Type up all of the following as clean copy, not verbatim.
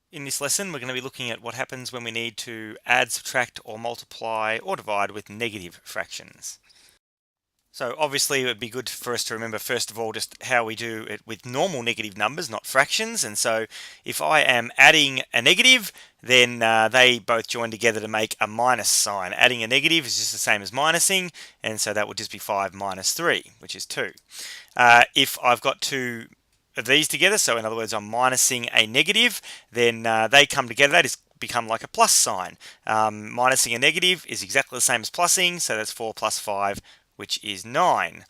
In this lesson, we're going to be looking at what happens when we need to add, subtract, or multiply or divide with negative fractions. So obviously it would be good for us to remember first of all just how we do it with normal negative numbers, not fractions. And so if I am adding a negative, then they both join together to make a minus sign. Adding a negative is just the same as minusing, and so that would just be 5 minus 3, which is 2. If I've got two of these together, so in other words I'm minusing a negative, then they come together, they just become like a plus sign. Minusing a negative is exactly the same as plussing, so that's 4 plus 5, which is 9.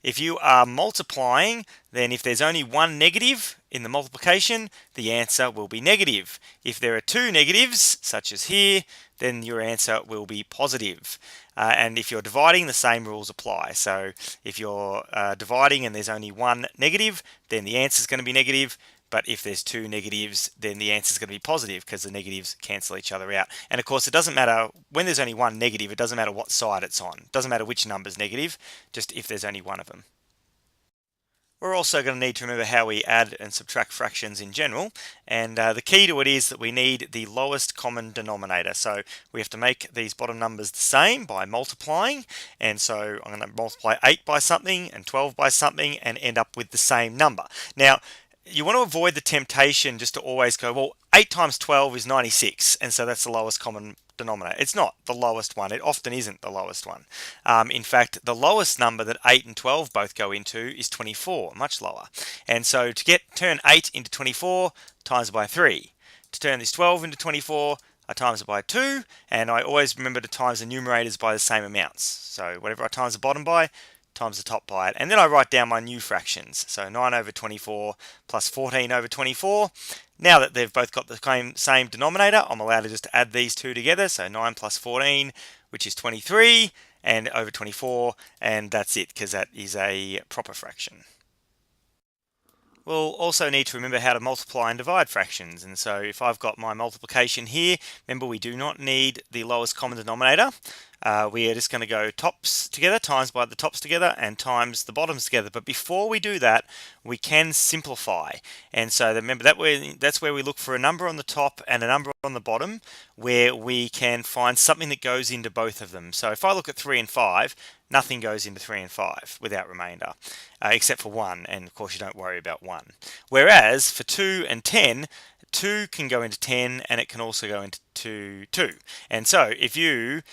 If you are multiplying, then if there's only one negative in the multiplication, the answer will be negative. If there are two negatives, such as here, then your answer will be positive. And if you're dividing, the same rules apply. So if you're dividing and there's only one negative, then the answer is going to be negative. But if there's two negatives, then the answer is going to be positive because the negatives cancel each other out. And of course, it doesn't matter when there's only one negative, it doesn't matter what side it's on. It doesn't matter which number's negative, just if there's only one of them. We're also going to need to remember how we add and subtract fractions in general, and the key to it is that we need the lowest common denominator. So we have to make these bottom numbers the same by multiplying, and so I'm going to multiply 8 by something and 12 by something and end up with the same number. Now, you want to avoid the temptation just to always go, well, 8 times 12 is 96, and so that's the lowest common denominator. It's not the lowest one. It often isn't the lowest one. In fact, the lowest number that 8 and 12 both go into is 24, much lower. And so to turn 8 into 24, times it by 3. To turn this 12 into 24, I times it by 2, and I always remember to times the numerators by the same amounts. So whatever I times the bottom by, times the top by it. And then I write down my new fractions. So 9 over 24 plus 14 over 24. Now that they've both got the same denominator, I'm allowed to just add these two together. So 9 plus 14, which is 23, and over 24, and that's it, because that is a proper fraction. We'll also need to remember how to multiply and divide fractions. And so if I've got my multiplication here, remember we do not need the lowest common denominator. We are just going to go tops together, times by the tops together, and times the bottoms together. But before we do that, we can simplify. And so remember that's where we look for a number on the top and a number on the bottom, where we can find something that goes into both of them. So if I look at 3 and 5, nothing goes into 3 and 5 without remainder, except for 1, and of course you don't worry about 1. Whereas for 2 and 10, 2 can go into 10, and it can also go into 2. And so if you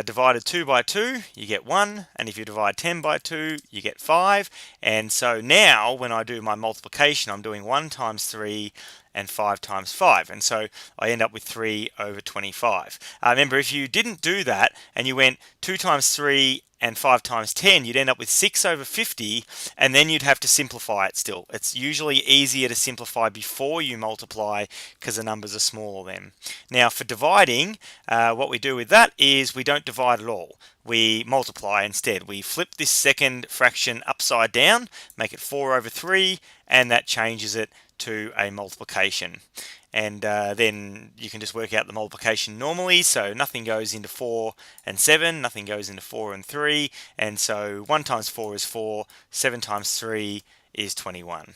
divided 2 by 2, you get 1, and if you divide 10 by 2, you get 5. And so now when I do my multiplication, I'm doing 1 times 3 and 5 times 5, and so I end up with 3 over 25. Remember, if you didn't do that and you went 2 times 3 and 5 times 10, you'd end up with 6 over 50, and then you'd have to simplify it still. It's usually easier to simplify before you multiply because the numbers are smaller then. Now for dividing, what we do with that is we don't divide at all. We multiply instead. We flip this second fraction upside down, make it 4 over 3, and that changes it to a multiplication. And then you can just work out the multiplication normally, so nothing goes into 4 and 7, nothing goes into 4 and 3, and so 1 times 4 is 4, 7 times 3 is 21.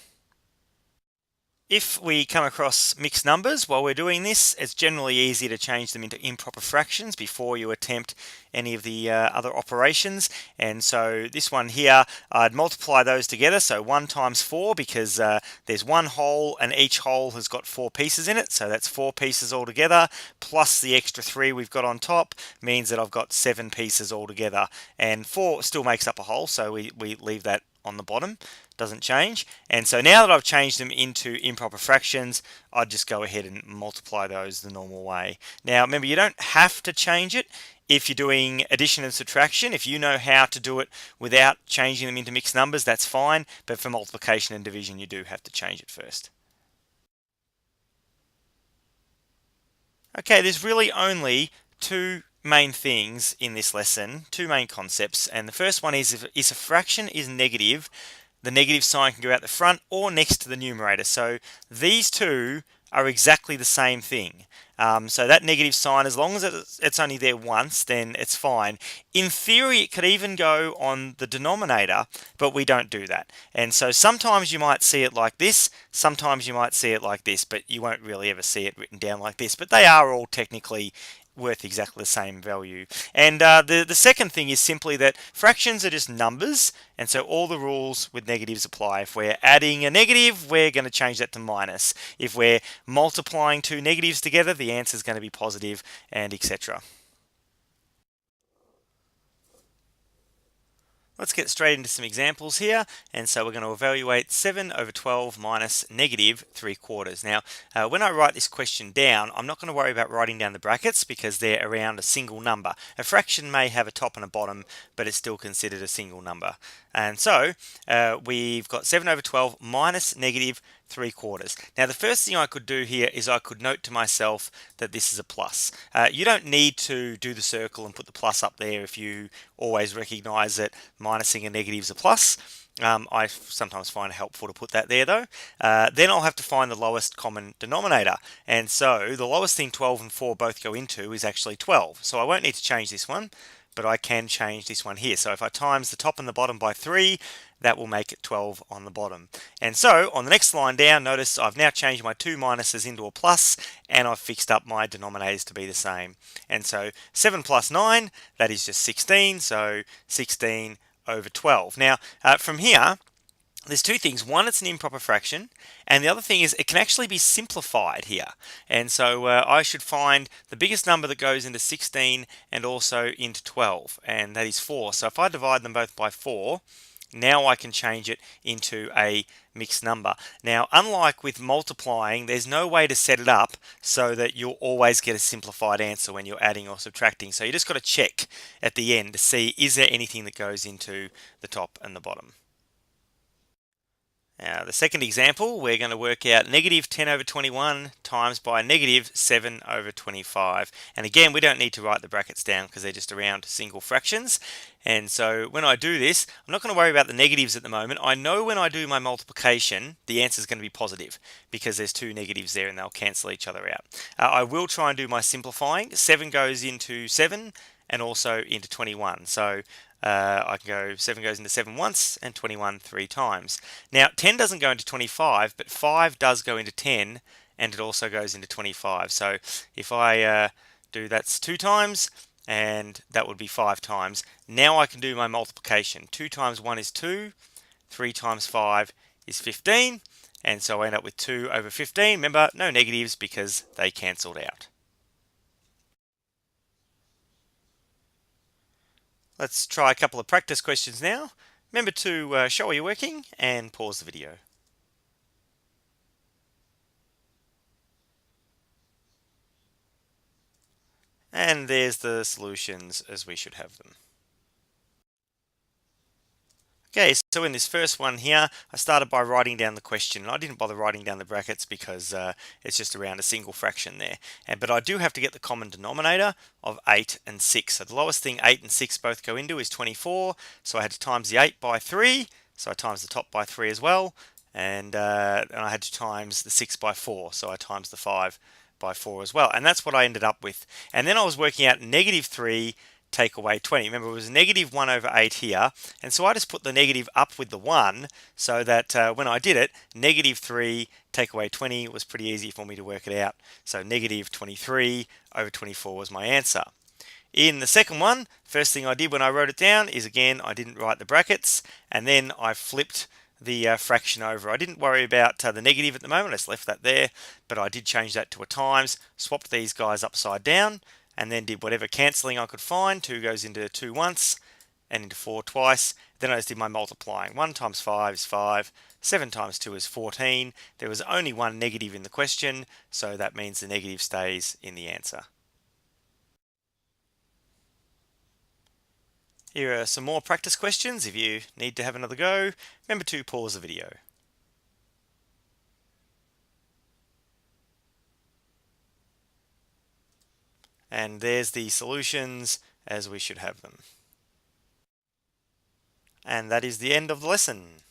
If we come across mixed numbers while we're doing this, it's generally easy to change them into improper fractions before you attempt any of the other operations. And so this one here, I'd multiply those together. So 1 times 4, because there's one whole and each whole has got 4 pieces in it. So that's 4 pieces altogether, plus the extra 3 we've got on top means that I've got 7 pieces altogether. And 4 still makes up a whole, so we leave that on the bottom, doesn't change. And so now that I've changed them into improper fractions, I'd just go ahead and multiply those the normal way. Now remember, you don't have to change it if you're doing addition and subtraction. If you know how to do it without changing them into mixed numbers, that's fine, but for multiplication and division you do have to change it first. Okay, there's really only two main things in this lesson, two main concepts, and the first one is if a fraction is negative, the negative sign can go out the front or next to the numerator. So these two are exactly the same thing. So that negative sign, as long as it's only there once, then it's fine. In theory, it could even go on the denominator, but we don't do that. And so sometimes you might see it like this, sometimes you might see it like this, but you won't really ever see it written down like this. But they are all technically worth exactly the same value. And the second thing is simply that fractions are just numbers, and so all the rules with negatives apply. If we're adding a negative, we're going to change that to minus. If we're multiplying two negatives together, the answer is going to be positive, and etc. Let's get straight into some examples here. And so we're going to evaluate 7 over 12 minus negative 3/4. Now, when I write this question down, I'm not going to worry about writing down the brackets because they're around a single number. A fraction may have a top and a bottom, but it's still considered a single number. And so we've got 7 over 12 minus negative 3/4. Now, the first thing I could do here is I could note to myself that this is a plus. You don't need to do the circle and put the plus up there if you always recognize that minusing a negative is a plus. I sometimes find it helpful to put that there though. Then I'll have to find the lowest common denominator. And so the lowest thing 12 and 4 both go into is actually 12. So I won't need to change this one, but I can change this one here. So if I times the top and the bottom by 3, that will make it 12 on the bottom. And so on the next line down, notice I've now changed my two minuses into a plus, and I've fixed up my denominators to be the same. And so 7 plus 9, that is just 16, so 16 over 12. Now from here, there's two things. One, it's an improper fraction, and the other thing is it can actually be simplified here. And so I should find the biggest number that goes into 16 and also into 12, and that is 4. So if I divide them both by 4, now I can change it into a mixed number. Now, unlike with multiplying, there's no way to set it up so that you'll always get a simplified answer when you're adding or subtracting. So you just got to check at the end to see, is there anything that goes into the top and the bottom. Now, the second example, we're going to work out negative 10 over 21 times by negative 7 over 25. And again, we don't need to write the brackets down because they're just around single fractions. And so when I do this, I'm not going to worry about the negatives at the moment. I know when I do my multiplication, the answer is going to be positive because there's two negatives there and they'll cancel each other out. I will try and do my simplifying. 7 goes into 7 and also into 21. So I can go 7 goes into 7 once and 21 3 times. Now 10 doesn't go into 25, but 5 does go into 10, and it also goes into 25. So if I do that's 2 times, and that would be 5 times. Now I can do my multiplication. 2 times 1 is 2, 3 times 5 is 15, and so I end up with 2 over 15. Remember, no negatives because they cancelled out. Let's try a couple of practice questions now. Remember to show while you're working and pause the video. And there's the solutions as we should have them. Okay, so in this first one here, I started by writing down the question. I didn't bother writing down the brackets because it's just around a single fraction there. But I do have to get the common denominator of 8 and 6. So the lowest thing 8 and 6 both go into is 24. So I had to times the 8 by 3. So I times the top by 3 as well. And I had to times the 6 by 4. So I times the 5 by 4 as well. And that's what I ended up with. And then I was working out negative 3 take away 20. Remember, it was negative 1 over 8 here, and so I just put the negative up with the 1 so that when I did it, negative 3 take away 20 was pretty easy for me to work it out. So negative 23 over 24 was my answer. In the second one, first thing I did when I wrote it down is, again, I didn't write the brackets, and then I flipped the fraction over. I didn't worry about the negative at the moment, I just left that there, but I did change that to a times, swapped these guys upside down, and then did whatever cancelling I could find. 2 goes into 2 once and into 4 twice. Then I just did my multiplying. 1 times 5 is 5. 7 times 2 is 14. There was only one negative in the question, so that means the negative stays in the answer. Here are some more practice questions if you need to have another go. Remember to pause the video. And there's the solutions as we should have them. And that is the end of the lesson.